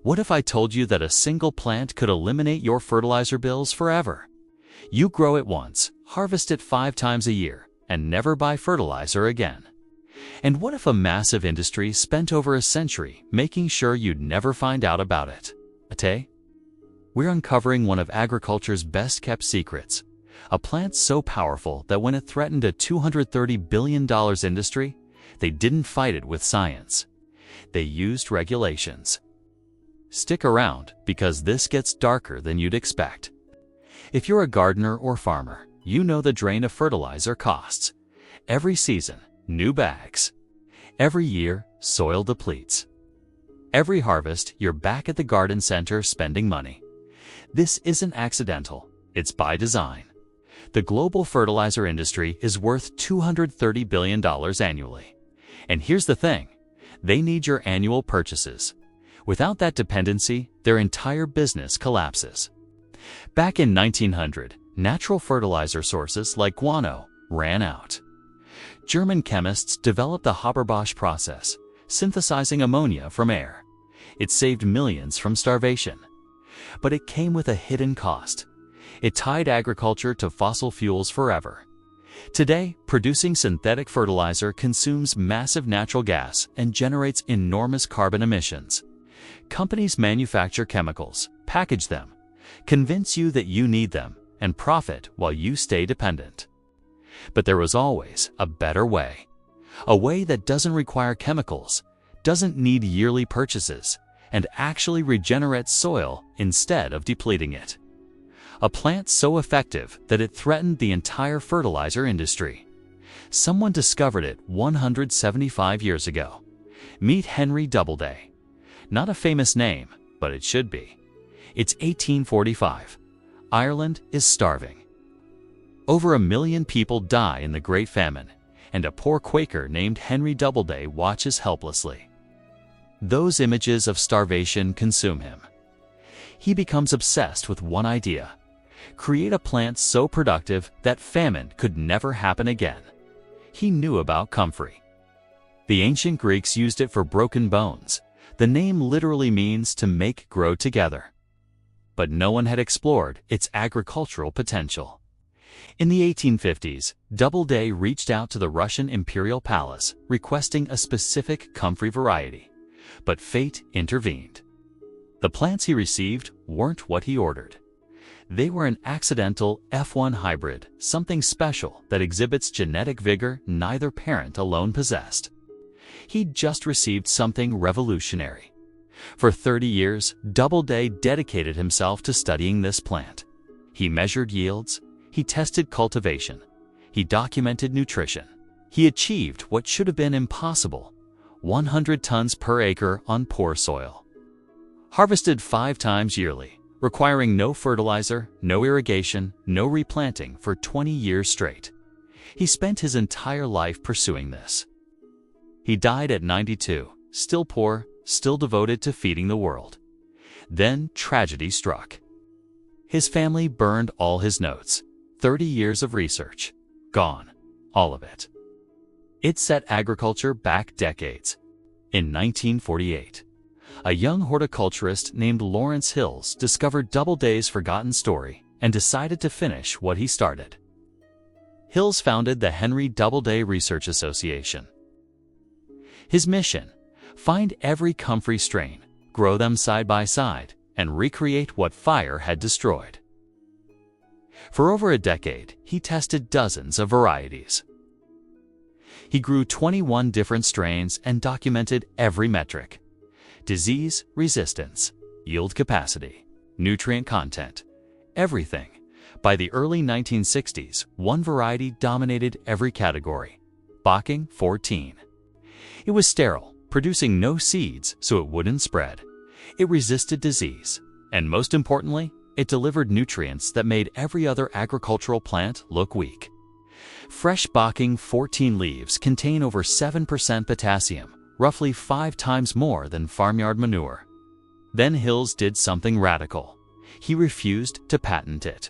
What if I told you that a single plant could eliminate your fertilizer bills forever? You grow it once, harvest it 5 times a year, and never buy fertilizer again. And what if a massive industry spent over a century making sure you'd never find out about it? Today, we're uncovering one of agriculture's best-kept secrets, a plant so powerful that when it threatened a $230 billion industry, they didn't fight it with science. They used regulations. Stick around, because this gets darker than you'd expect. If you're a gardener or farmer, you know the drain of fertilizer costs. Every season, new bags. Every year, soil depletes. Every harvest, you're back at the garden center spending money. This isn't accidental, it's by design. The global fertilizer industry is worth $230 billion annually. And here's the thing, they need your annual purchases. Without that dependency, their entire business collapses. Back in 1900, natural fertilizer sources like guano ran out. German chemists developed the Haber-Bosch process, synthesizing ammonia from air. It saved millions from starvation. But it came with a hidden cost. It tied agriculture to fossil fuels forever. Today, producing synthetic fertilizer consumes massive natural gas and generates enormous carbon emissions. Companies manufacture chemicals, package them, convince you that you need them, and profit while you stay dependent. But there was always a better way. A way that doesn't require chemicals, doesn't need yearly purchases, and actually regenerates soil instead of depleting it. A plant so effective that it threatened the entire fertilizer industry. Someone discovered it 175 years ago. Meet Henry Doubleday. Not a famous name, but it should be. It's 1845. Ireland is starving. Over 1 million people die in the Great Famine, and a poor Quaker named Henry Doubleday watches helplessly. Those images of starvation consume him. He becomes obsessed with one idea: create a plant so productive that famine could never happen again. He knew about comfrey. The ancient Greeks used it for broken bones. The name literally means to make grow together. But no one had explored its agricultural potential. In the 1850s, Doubleday reached out to the Russian Imperial Palace requesting a specific comfrey variety. But fate intervened. The plants he received weren't what he ordered. They were an accidental F1 hybrid, something special that exhibits genetic vigor neither parent alone possessed. He'd just received something revolutionary. For 30 years, Doubleday dedicated himself to studying this plant. He measured yields, he tested cultivation, he documented nutrition. He achieved what should have been impossible: 100 tons per acre on poor soil. Harvested 5 times yearly, requiring no fertilizer, no irrigation, no replanting for 20 years straight. He spent his entire life pursuing this. He died at 92, still poor, still devoted to feeding the world. Then tragedy struck. His family burned all his notes. 30 years of research. Gone. All of it. It set agriculture back decades. In 1948, a young horticulturist named Lawrence Hills discovered Doubleday's forgotten story and decided to finish what he started. Hills founded the Henry Doubleday Research Association. His mission: find every comfrey strain, grow them side by side, and recreate what fire had destroyed. For over a decade, he tested dozens of varieties. He grew 21 different strains and documented every metric: disease resistance, yield capacity, nutrient content, everything. By the early 1960s, one variety dominated every category: Bocking 14. It was sterile, producing no seeds so it wouldn't spread. It resisted disease, and most importantly, it delivered nutrients that made every other agricultural plant look weak. Fresh Bocking 14 leaves contain over 7% potassium, roughly 5 times more than farmyard manure. Then Hills did something radical. He refused to patent it.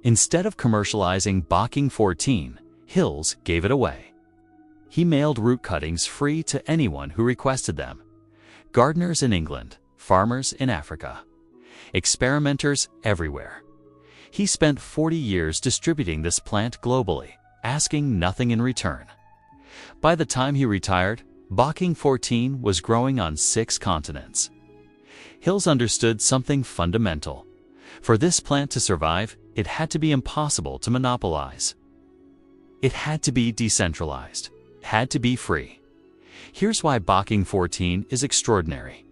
Instead of commercializing Bocking 14, Hills gave it away. He mailed root cuttings free to anyone who requested them. Gardeners in England, farmers in Africa, experimenters everywhere. He spent 40 years distributing this plant globally, asking nothing in return. By the time he retired, Bocking 14 was growing on 6 continents. Hills understood something fundamental. For this plant to survive, it had to be impossible to monopolize. It had to be decentralized, had to be free. Here's why Bocking 14 is extraordinary.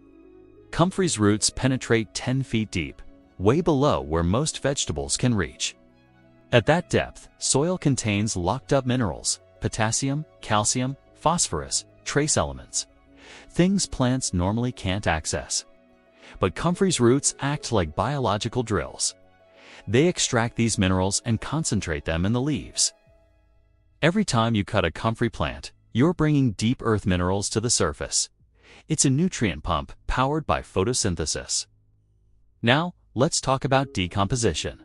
Comfrey's roots penetrate 10 feet deep, way below where most vegetables can reach. At that depth, soil contains locked-up minerals, potassium, calcium, phosphorus, trace elements, things plants normally can't access. But comfrey's roots act like biological drills. They extract these minerals and concentrate them in the leaves. Every time you cut a comfrey plant, you're bringing deep earth minerals to the surface. It's a nutrient pump powered by photosynthesis. Now, let's talk about decomposition.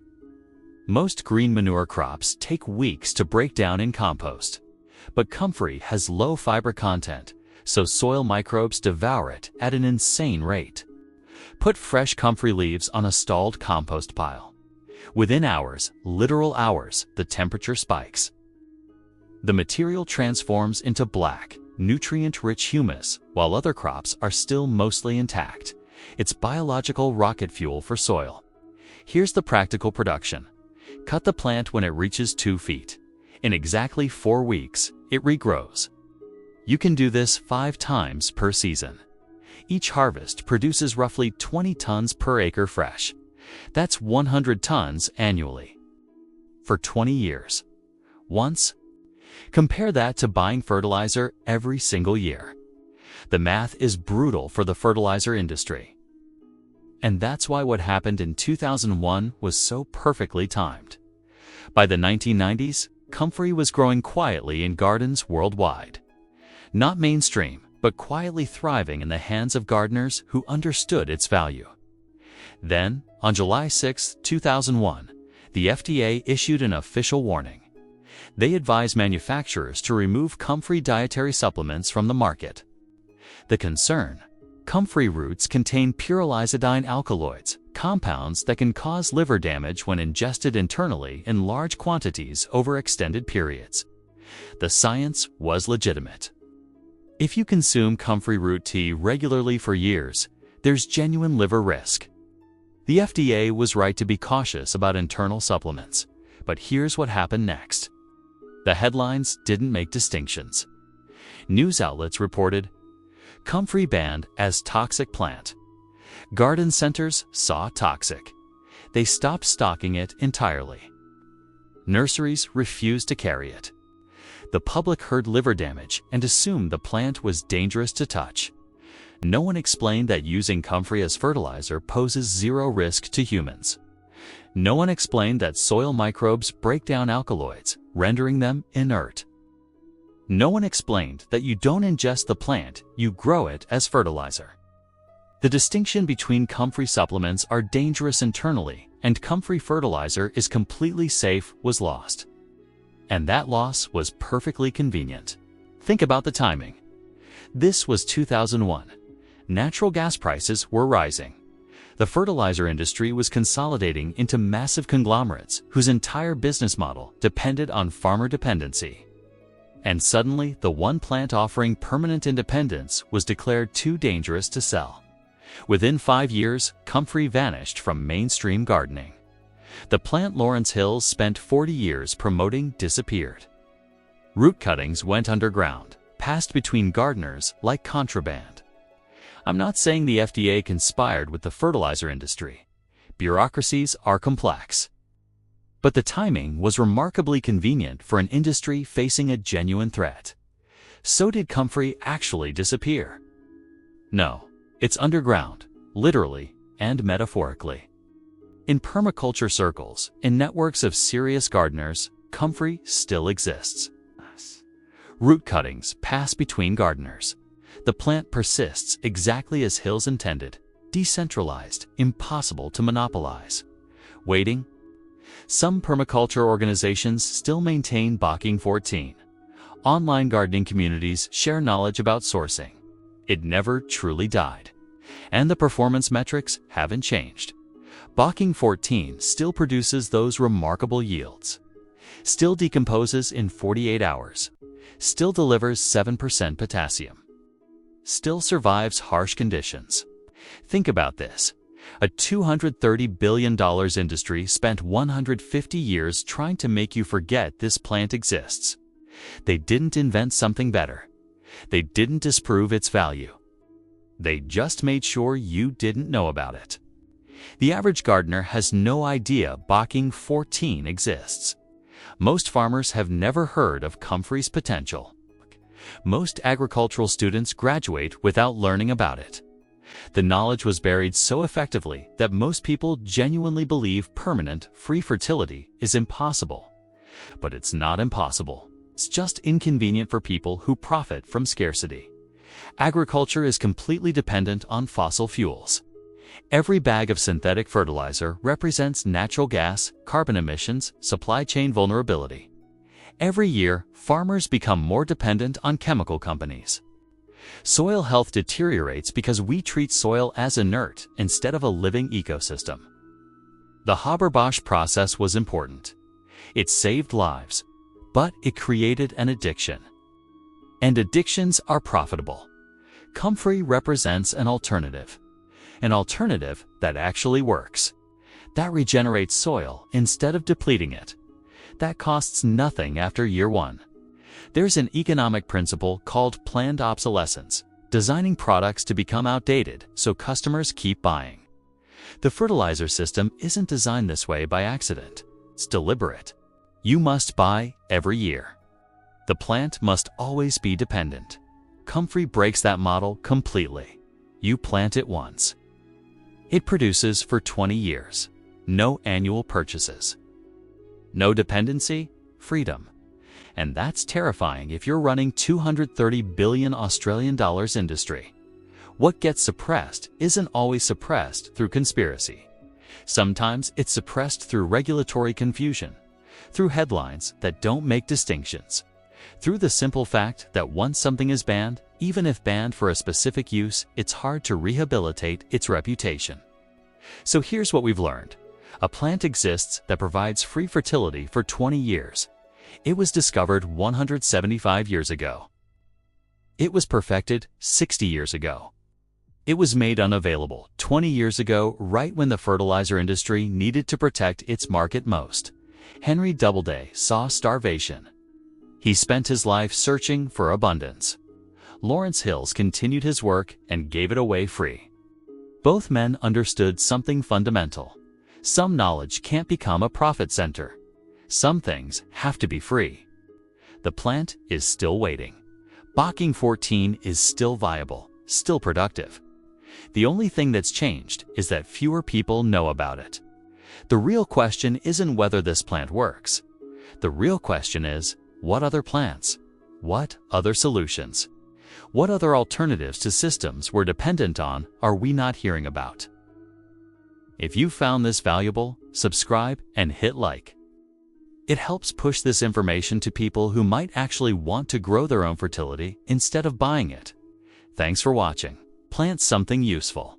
Most green manure crops take weeks to break down in compost. But comfrey has low fiber content, so soil microbes devour it at an insane rate. Put fresh comfrey leaves on a stalled compost pile. Within hours, literal hours, the temperature spikes. The material transforms into black, nutrient-rich humus, while other crops are still mostly intact. It's biological rocket fuel for soil. Here's the practical production. Cut the plant when it reaches 2 feet. In exactly 4 weeks, it regrows. You can do this 5 times per season. Each harvest produces roughly 20 tons per acre fresh. That's 100 tons annually. For 20 years. Once. Compare that to buying fertilizer every single year. The math is brutal for the fertilizer industry. And that's why what happened in 2001 was so perfectly timed. By the 1990s, comfrey was growing quietly in gardens worldwide. Not mainstream, but quietly thriving in the hands of gardeners who understood its value. Then, on July 6, 2001, the FDA issued an official warning. They advised manufacturers to remove comfrey dietary supplements from the market. The concern: comfrey roots contain pyrrolizidine alkaloids, compounds that can cause liver damage when ingested internally in large quantities over extended periods. The science was legitimate. If you consume comfrey root tea regularly for years, there's genuine liver risk. The FDA was right to be cautious about internal supplements, but here's what happened next. The headlines didn't make distinctions. News outlets reported, "Comfrey banned as toxic plant." Garden centers saw toxic. They stopped stocking it entirely. Nurseries refused to carry it. The public heard liver damage and assumed the plant was dangerous to touch. No one explained that using comfrey as fertilizer poses zero risk to humans. No one explained that soil microbes break down alkaloids, rendering them inert. No one explained that you don't ingest the plant, you grow it as fertilizer. The distinction between comfrey supplements are dangerous internally and comfrey fertilizer is completely safe was lost. And that loss was perfectly convenient. Think about the timing. This was 2001. Natural gas prices were rising. The fertilizer industry was consolidating into massive conglomerates whose entire business model depended on farmer dependency. And suddenly, the one plant offering permanent independence was declared too dangerous to sell. Within 5 years, comfrey vanished from mainstream gardening. The plant Lawrence Hills spent 40 years promoting disappeared. Root cuttings went underground, passed between gardeners like contraband. I'm not saying the FDA conspired with the fertilizer industry. Bureaucracies are complex. But the timing was remarkably convenient for an industry facing a genuine threat. So did comfrey actually disappear? No, it's underground, literally and metaphorically. In permaculture circles, in networks of serious gardeners, comfrey still exists. Root cuttings pass between gardeners. The plant persists exactly as Hills intended, decentralized, impossible to monopolize. Waiting? Some permaculture organizations still maintain Bocking 14. Online gardening communities share knowledge about sourcing. It never truly died. And the performance metrics haven't changed. Bocking 14 still produces those remarkable yields, still decomposes in 48 hours, still delivers 7% potassium, still survives harsh conditions. Think about this. A $230 billion industry spent 150 years trying to make you forget this plant exists. They didn't invent something better. They didn't disprove its value. They just made sure you didn't know about it. The average gardener has no idea Bocking 14 exists. Most farmers have never heard of comfrey's potential. Most agricultural students graduate without learning about it. The knowledge was buried so effectively that most people genuinely believe permanent, free fertility is impossible. But it's not impossible. It's just inconvenient for people who profit from scarcity. Agriculture is completely dependent on fossil fuels. Every bag of synthetic fertilizer represents natural gas, carbon emissions, supply chain vulnerability. Every year, farmers become more dependent on chemical companies. Soil health deteriorates because we treat soil as inert instead of a living ecosystem. The Haber-Bosch process was important. It saved lives, but it created an addiction. And addictions are profitable. Comfrey represents an alternative that actually works, that regenerates soil instead of depleting it, that costs nothing after year one. There's an economic principle called planned obsolescence, designing products to become outdated so customers keep buying. The fertilizer system isn't designed this way by accident. It's deliberate. You must buy every year. The plant must always be dependent. Comfrey breaks that model completely. You plant it once. It produces for 20 years. No annual purchases. No dependency, freedom. And that's terrifying if you're running $230 billion Australian dollars industry. What gets suppressed isn't always suppressed through conspiracy. Sometimes it's suppressed through regulatory confusion, through headlines that don't make distinctions, through the simple fact that once something is banned, even if banned for a specific use, it's hard to rehabilitate its reputation. So here's what we've learned. A plant exists that provides free fertility for 20 years. It was discovered 175 years ago. It was perfected 60 years ago. It was made unavailable 20 years ago, right when the fertilizer industry needed to protect its market most. Henry Doubleday saw starvation. He spent his life searching for abundance. Lawrence Hills continued his work and gave it away free. Both men understood something fundamental. Some knowledge can't become a profit center. Some things have to be free. The plant is still waiting. Bocking 14 is still viable, still productive. The only thing that's changed is that fewer people know about it. The real question isn't whether this plant works. The real question is, what other plants? What other solutions? What other alternatives to systems we're dependent on are we not hearing about? If you found this valuable, subscribe and hit like. It helps push this information to people who might actually want to grow their own fertility instead of buying it. Thanks for watching. Plant something useful.